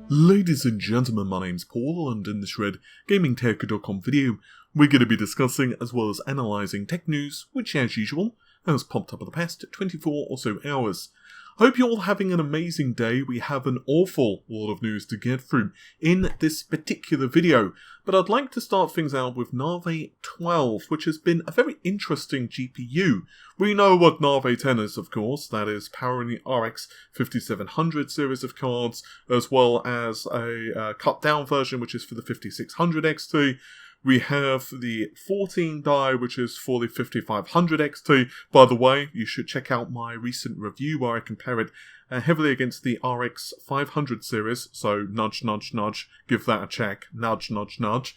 Ladies and gentlemen, my name's Paul, and in this Red GamingTech.com video, we're going to be discussing as well as analysing tech news, which as usual, has popped up in the past 24 or so hours. Hope you're all having an amazing day. We have an awful lot of news to get through in this particular video, but I'd like to start things out with Navi 12, which has been a very interesting GPU. We know what Navi 10 is, of course, that is powering the RX 5700 series of cards, as well as a cut down version which is for the 5600 XT. We have the 14 die, which is for the 5500 XT. By the way, you should check out my recent review where I compare it heavily against the RX 500 series. So nudge, nudge, nudge, give that a check. Nudge, nudge, nudge.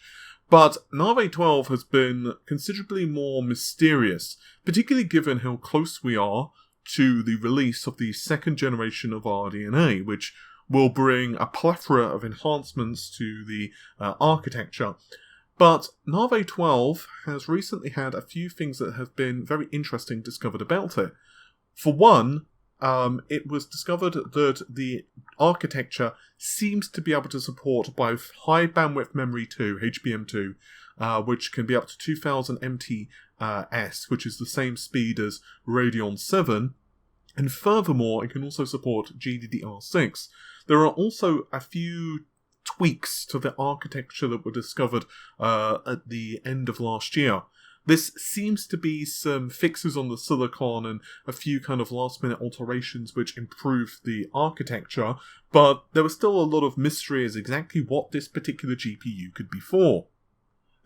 But Navi 12 has been considerably more mysterious, particularly given how close we are to the release of the second generation of RDNA, which will bring a plethora of enhancements to the architecture. But Navi 12 has recently had a few things that have been very interesting discovered about it. For one, it was discovered that the architecture seems to be able to support both high bandwidth memory 2, HBM2, which can be up to 2000 MTS, which is the same speed as Radeon 7, and furthermore, it can also support GDDR6. There are also a few tweaks to the architecture that were discovered at the end of last year. This seems to be some fixes on the silicon and a few kind of last minute alterations which improved the architecture, but there was still a lot of mystery as exactly what this particular GPU could be for.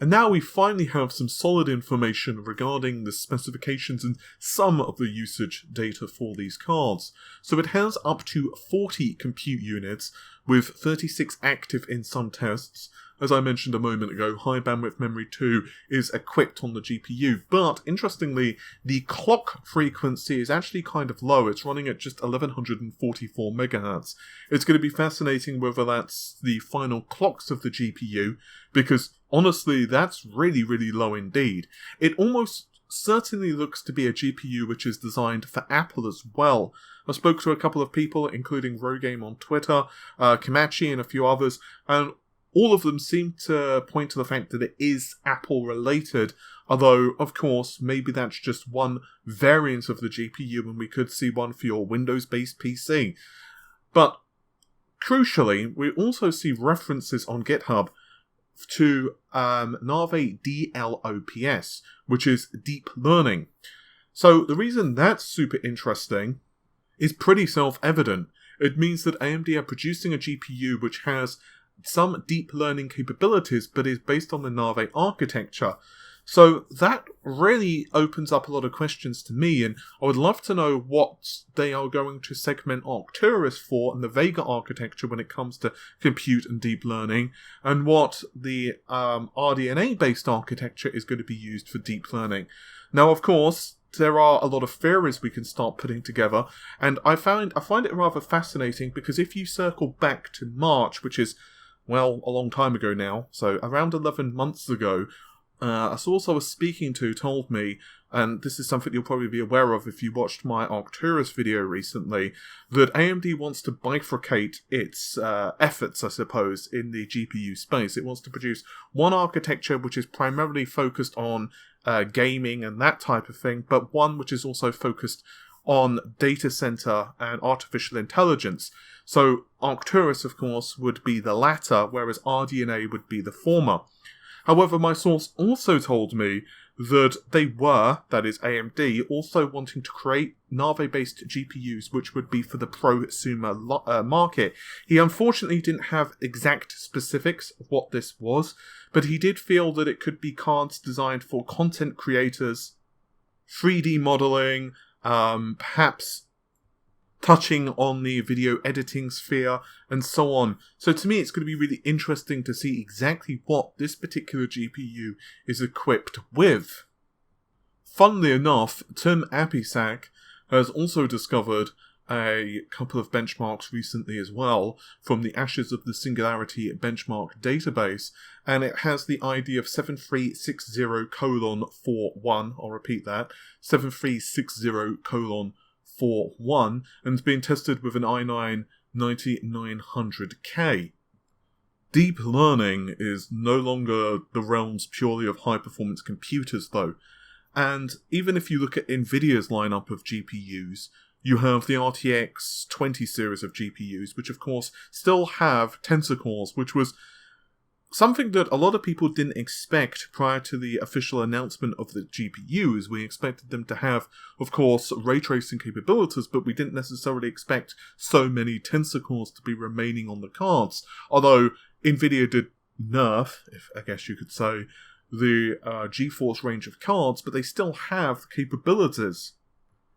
And now we finally have some solid information regarding the specifications and some of the usage data for these cards. So it has up to 40 compute units, with 36 active in some tests. As I mentioned a moment ago, high bandwidth memory 2 is equipped on the GPU, but interestingly, the clock frequency is actually kind of low. It's running at just 1144 MHz. It's going to be fascinating whether that's the final clocks of the GPU, because honestly, that's really, really low indeed. It almost certainly looks to be a GPU which is designed for Apple as well. I spoke to a couple of people, including Rogame on Twitter, Kimachi and a few others, and all of them seem to point to the fact that it is Apple related, although, of course, maybe that's just one variant of the GPU and we could see one for your Windows-based PC. But, crucially, we also see references on GitHub to Navi DLOPS, which is deep learning. So the reason that's super interesting is pretty self-evident. It means that AMD are producing a GPU which has some deep learning capabilities, but is based on the Navi architecture. So that really opens up a lot of questions to me, and I would love to know what they are going to segment Arcturus for and the Vega architecture when it comes to compute and deep learning, and what the RDNA-based architecture is going to be used for deep learning. Now, of course, there are a lot of theories we can start putting together, and I find it rather fascinating because if you circle back to March, which is, well, a long time ago now, so around 11 months ago, a source I was speaking to told me, and this is something you'll probably be aware of if you watched my Arcturus video recently, that AMD wants to bifurcate its efforts, I suppose, in the GPU space. It wants to produce one architecture which is primarily focused on gaming and that type of thing, but one which is also focused on data center and artificial intelligence. So Arcturus, of course, would be the latter, whereas RDNA would be the former. However, my source also told me that they were, that is AMD, also wanting to create Navi-based GPUs which would be for the prosumer market. He unfortunately didn't have exact specifics of what this was, but he did feel that it could be cards designed for content creators, 3D modeling, perhaps touching on the video editing sphere, and so on. So to me, it's going to be really interesting to see exactly what this particular GPU is equipped with. Funnily enough, Tim Apisak has also discovered a couple of benchmarks recently as well from the Ashes of the Singularity benchmark database, and it has the ID of 7360:41, I'll repeat that, 7360:41, and it's being tested with an i9 9900K. Deep learning is no longer the realms purely of high-performance computers, though. And even if you look at NVIDIA's lineup of GPUs, you have the RTX 20 series of GPUs, which of course still have tensor cores, which was something that a lot of people didn't expect prior to the official announcement of the GPUs. We expected them to have, of course, ray tracing capabilities, but we didn't necessarily expect so many tensor cores to be remaining on the cards. Although NVIDIA did nerf, if I guess you could say, the GeForce range of cards, but they still have capabilities.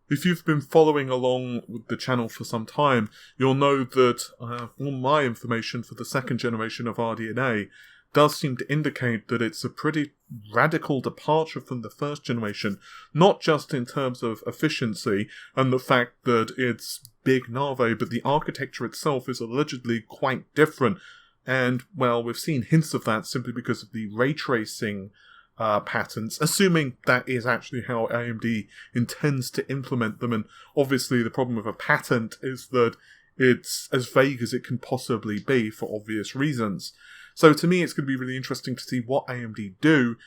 If you've been following along with the channel for some time, you'll know that all my information for the second generation of RDNA does seem to indicate that it's a pretty radical departure from the first generation, not just in terms of efficiency and the fact that it's big Navi, but the architecture itself is allegedly quite different. And, well, we've seen hints of that simply because of the ray tracing patterns, assuming that is actually how AMD intends to implement them. And obviously the problem with a patent is that it's as vague as it can possibly be for obvious reasons. So to me, it's going to be really interesting to see what AMD do,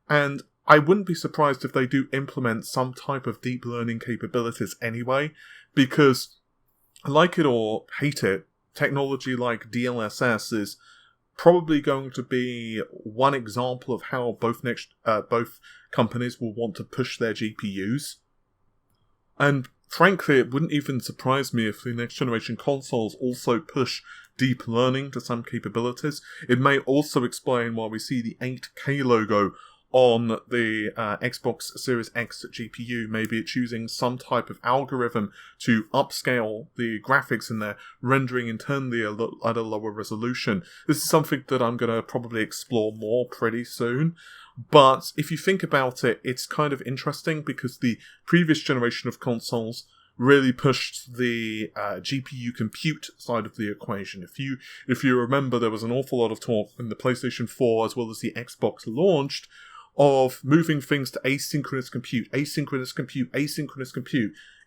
and I wouldn't be surprised if they do implement some type of deep learning capabilities anyway, because like it or hate it, technology like DLSS is probably going to be one example of how both companies will want to push their GPUs. And frankly, it wouldn't even surprise me if the next generation consoles also push deep learning to some capabilities. It may also explain why we see the 8K logo on the Xbox Series X GPU. Maybe it's using some type of algorithm to upscale the graphics in there, rendering internally at a lower resolution. This is something that I'm going to probably explore more pretty soon. But if you think about it, it's kind of interesting because the previous generation of consoles really pushed the GPU compute side of the equation. If you remember, there was an awful lot of talk when the PlayStation 4 as well as the Xbox launched of moving things to asynchronous compute.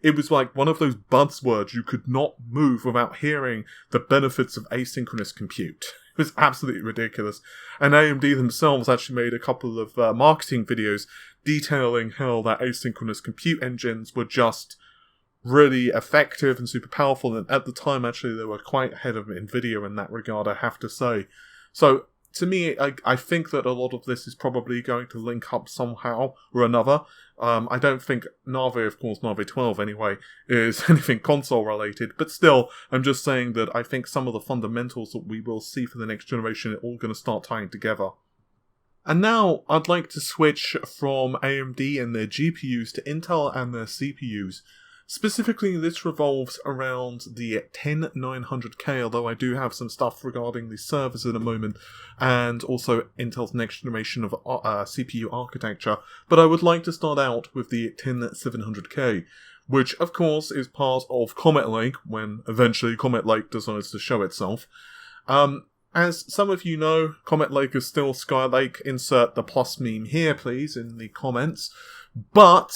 It was like one of those buzzwords you could not move without hearing the benefits of asynchronous compute. It was absolutely ridiculous. And AMD themselves actually made a couple of marketing videos detailing how that asynchronous compute engines were just really effective and super powerful. And at the time, actually, they were quite ahead of NVIDIA in that regard, I have to say. So, to me, I think that a lot of this is probably going to link up somehow or another. I don't think Navi, of course, Navi 12 anyway, is anything console related, but still, I'm just saying that I think some of the fundamentals that we will see for the next generation are all going to start tying together. And now, I'd like to switch from AMD and their GPUs to Intel and their CPUs. Specifically, this revolves around the 10900K, although I do have some stuff regarding the servers in a moment, and also Intel's next generation of CPU architecture. But I would like to start out with the 10700K, which of course is part of Comet Lake, when eventually Comet Lake decides to show itself. As some of you know, Comet Lake is still Skylake. Insert the plus meme here, please, in the comments. But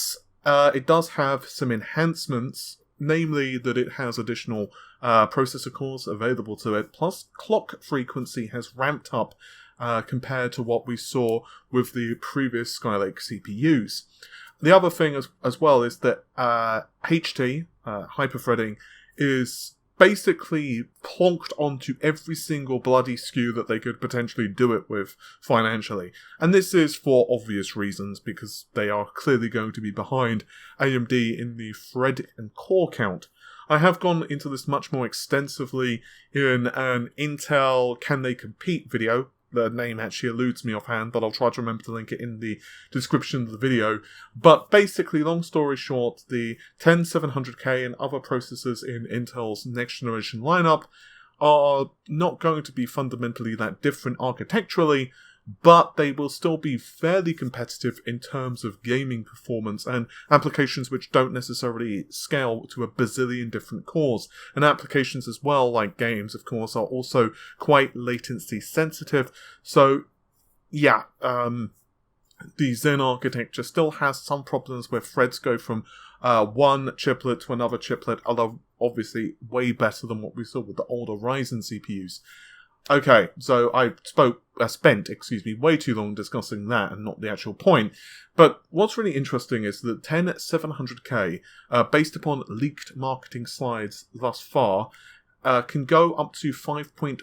it does have some enhancements, namely that it has additional processor cores available to it, plus clock frequency has ramped up compared to what we saw with the previous Skylake CPUs. The other thing as well is that HT, hyperthreading, is basically plonked onto every single bloody SKU that they could potentially do it with financially. And this is for obvious reasons, because they are clearly going to be behind AMD in the thread and core count. I have gone into this much more extensively in an Intel Can They Compete video. The name actually eludes me offhand, but I'll try to remember to link it in the description of the video. But basically, long story short, the 10700K and other processors in Intel's next generation lineup are not going to be fundamentally that different architecturally, but they will still be fairly competitive in terms of gaming performance and applications which don't necessarily scale to a bazillion different cores. And applications as well, like games, of course, are also quite latency sensitive. So, yeah, the Zen architecture still has some problems where threads go from one chiplet to another chiplet, although obviously way better than what we saw with the older Ryzen CPUs. Okay, so I spent way too long discussing that and not the actual point. But what's really interesting is that 10700K, based upon leaked marketing slides thus far, can go up to 5.1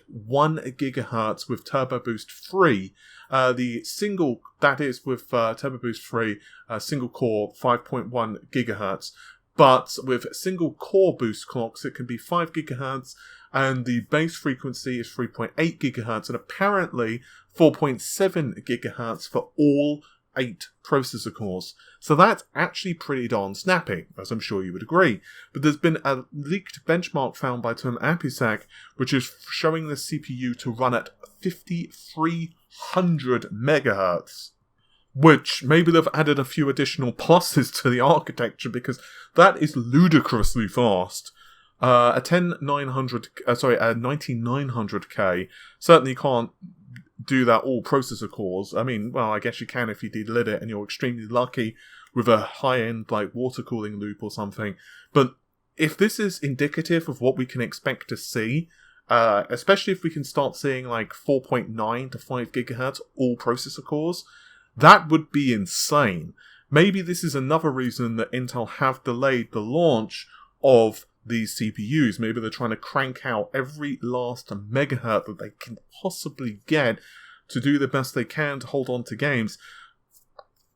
gigahertz with Turbo Boost 3. The single, that is with Turbo Boost 3, single core 5.1 gigahertz. But with single core boost clocks, it can be 5 gigahertz, and the base frequency is 3.8 gigahertz, and apparently 4.7 gigahertz for all 8 processor cores. So that's actually pretty darn snappy, as I'm sure you would agree. But there's been a leaked benchmark found by Tom Apisak, which is showing the CPU to run at 5300 megahertz. Which, maybe they've added a few additional pluses to the architecture, because that is ludicrously fast. A 9900K certainly can't do that all processor cores. I mean, well, I guess you can if you delit it and you're extremely lucky with a high-end, like, water cooling loop or something. But if this is indicative of what we can expect to see, especially if we can start seeing, like, 4.9 to 5 gigahertz all processor cores, that would be insane. Maybe this is another reason that Intel have delayed the launch of these CPUs. Maybe they're trying to crank out every last megahertz that they can possibly get to do the best they can to hold on to games.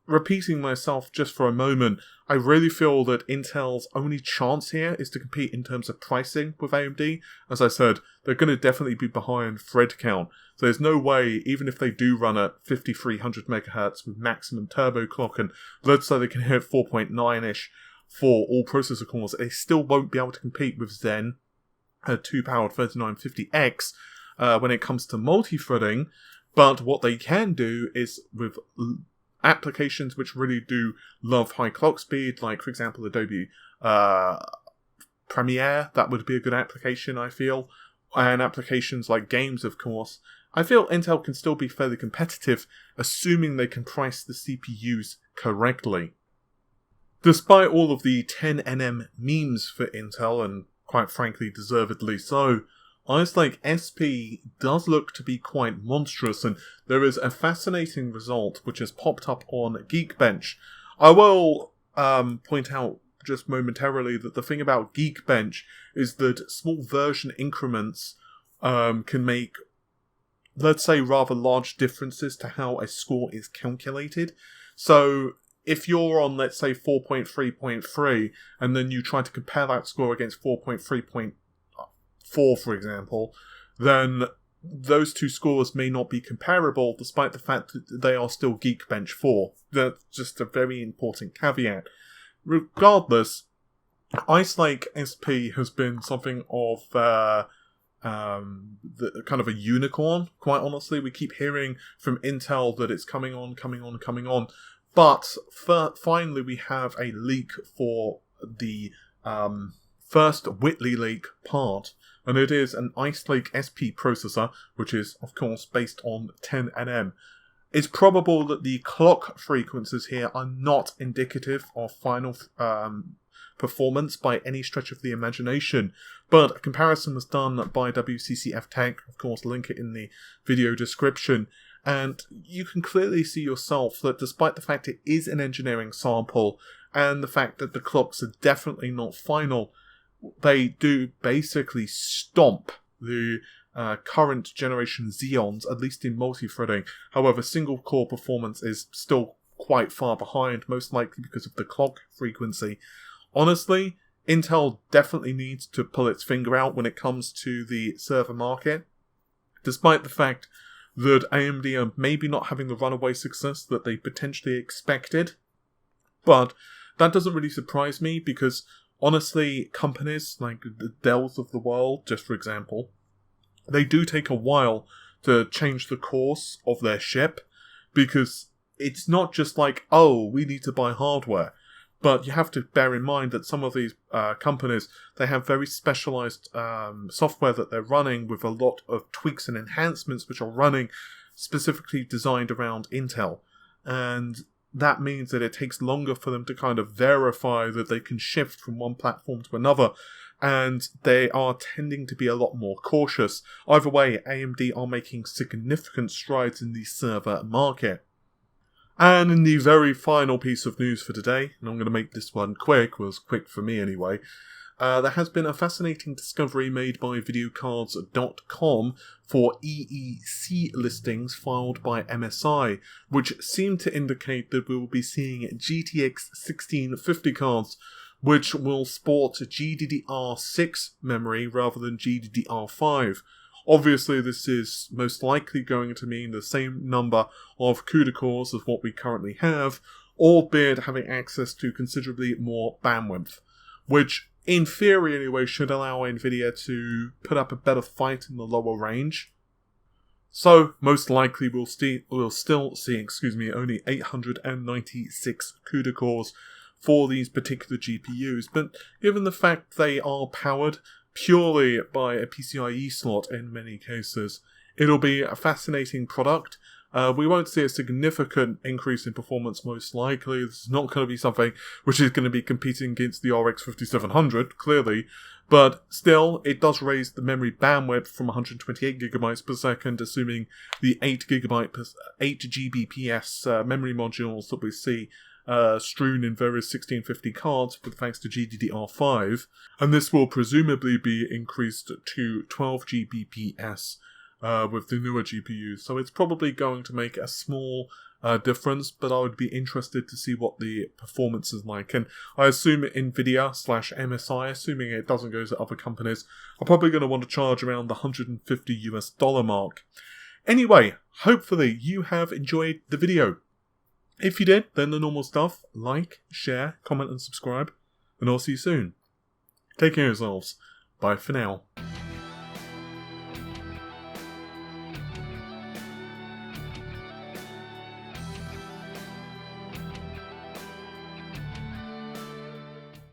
Repeating myself just for a moment, I really feel that Intel's only chance here is to compete in terms of pricing with AMD. As I said, they're going to definitely be behind thread count. So there's no way, even if they do run at 5300 megahertz with maximum turbo clock, and let's say they can hit 4.9-ish for all processor cores, they still won't be able to compete with Zen, a 2-powered 3950X, when it comes to multi-threading. But what they can do is with applications which really do love high clock speed, like, for example, Adobe Premiere, that would be a good application, I feel. And applications like games, of course. I feel Intel can still be fairly competitive, assuming they can price the CPUs correctly. Despite all of the 10nm memes for Intel, and quite frankly deservedly so, Ice Lake SP does look to be quite monstrous, and there is a fascinating result which has popped up on Geekbench. I will point out just momentarily that the thing about Geekbench is that small version increments can make, let's say, rather large differences to how a score is calculated. So if you're on, let's say, 4.3.3, and then you try to compare that score against 4.3.4, for example, then those two scores may not be comparable, despite the fact that they are still Geekbench 4. That's just a very important caveat. Regardless, Ice Lake SP has been something of the kind of a unicorn, quite honestly. We keep hearing from Intel that it's coming on. But finally we have a leak for the first Whitley leak part, and it is an Ice Lake SP processor, which is, of course, based on 10nm. It's probable that the clock frequencies here are not indicative of final performance by any stretch of the imagination, but a comparison was done by WCCF Tech, of course, link it in the video description, and you can clearly see yourself that despite the fact it is an engineering sample, and the fact that the clocks are definitely not final, they do basically stomp the current generation Xeons, at least in multi-threading. However, single core performance is still quite far behind, most likely because of the clock frequency. Honestly, Intel definitely needs to pull its finger out when it comes to the server market, despite the fact that AMD are maybe not having the runaway success that they potentially expected. But that doesn't really surprise me, because honestly, companies like the Dells of the world, just for example, they do take a while to change the course of their ship, because it's not just like, oh, we need to buy hardware. But you have to bear in mind that some of these companies, they have very specialized software that they're running with a lot of tweaks and enhancements which are running specifically designed around Intel. And that means that it takes longer for them to kind of verify that they can shift from one platform to another. and they are tending to be a lot more cautious. Either way, AMD are making significant strides in the server market. And in the very final piece of news for today, and I'm going to make this one quick, well, it's quick for me anyway, there has been a fascinating discovery made by videocards.com for EEC listings filed by MSI, which seem to indicate that we will be seeing GTX 1650 cards, which will sport GDDR6 memory rather than GDDR5. Obviously, this is most likely going to mean the same number of CUDA cores as what we currently have, albeit having access to considerably more bandwidth, which, in theory anyway, should allow Nvidia to put up a better fight in the lower range. So, most likely we'll still see only 896 CUDA cores for these particular GPUs, but given the fact they are powered purely by a PCIe slot in many cases, it'll be a fascinating product. We won't see a significant increase in performance most likely. This is not going to be something which is going to be competing against the RX 5700, clearly, but still, it does raise the memory bandwidth from 128GB per second, assuming the 8Gbps memory modules that we see strewn in various 1650 cards, but thanks to GDDR5, and this will presumably be increased to 12 Gbps with the newer GPUs, so it's probably going to make a small difference, but I would be interested to see what the performance is like, and I assume Nvidia/MSI, assuming it doesn't go to other companies, are probably going to want to charge around the $150 mark. Anyway, hopefully you have enjoyed the video. If you did, then the normal stuff, like, share, comment and subscribe, and I'll see you soon. Take care of yourselves. Bye for now.